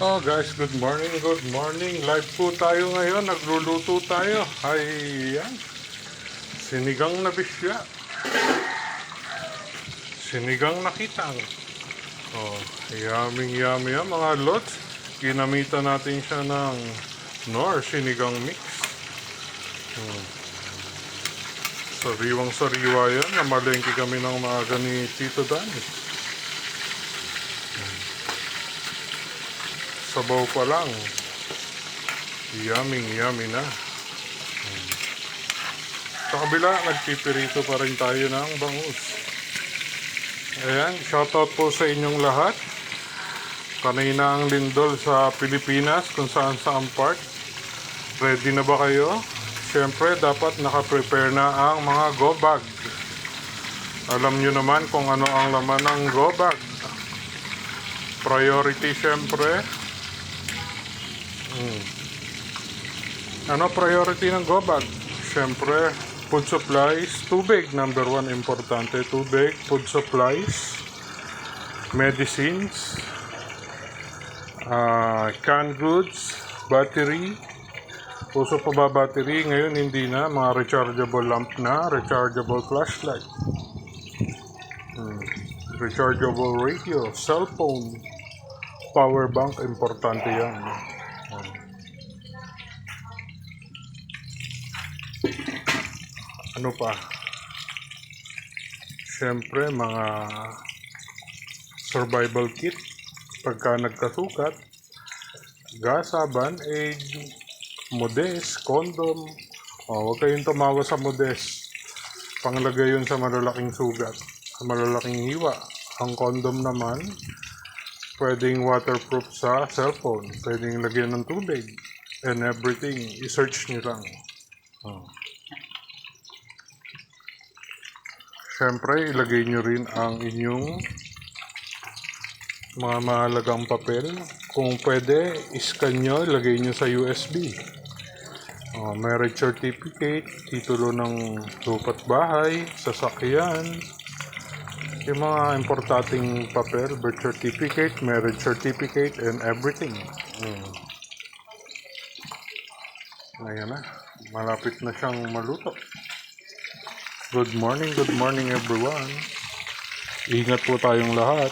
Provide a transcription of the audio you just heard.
Oh guys, good morning, good morning. Live po tayo ngayon, nagluluto tayo. Ayan, sinigang na bisya. Sinigang na kitang. Oh, yummy yummy yan mga lods. Ginamitan natin siya ng Knorr sinigang mix. Sariwang sariwa yan. Namalengke kami ng maaga ni Tito Danny. Sabaw pa lang. Yummy na. Sa kabila, nagpipirito pa rin tayo ng bangus. Ayan, shoutout po sa inyong lahat. Kanina ang lindol sa Pilipinas, kung saan part. Ready na ba kayo? Siyempre, dapat nakaprepare na ang mga go bag. Alam nyo naman kung ano ang laman ng go bag. Priority siyempre. Ano priority ng go bag? Siyempre, food supplies, tubig, number one importante, tubig, food supplies, medicines, canned goods, battery. Uso pa ba battery? Ngayon hindi na, mga rechargeable lamp na, rechargeable flashlight, rechargeable radio, cellphone, power bank, importante yan. Ano pa? Siyempre, mga survival kit. Pagka nagkasukat, gasaban, modest, condom. Huwag kayong tumawa sa modest. Panglagay yun sa malalaking sugat, sa malalaking hiwa. Ang condom naman, pwedeng waterproof sa cellphone. Pwedeng lagyan ng tubig. And everything, i-search nyo lang. Siyempre, ilagay nyo rin ang inyong mga mahalagang papel. Kung pwede, iscan nyo, ilagay nyo sa USB. Marriage certificate, titulo ng lupa't bahay, sasakyan. Yung mga importanteng papel, birth certificate, marriage certificate, and everything. Ayan na, malapit na siyang maluto. Good morning everyone. Ingat po tayong lahat.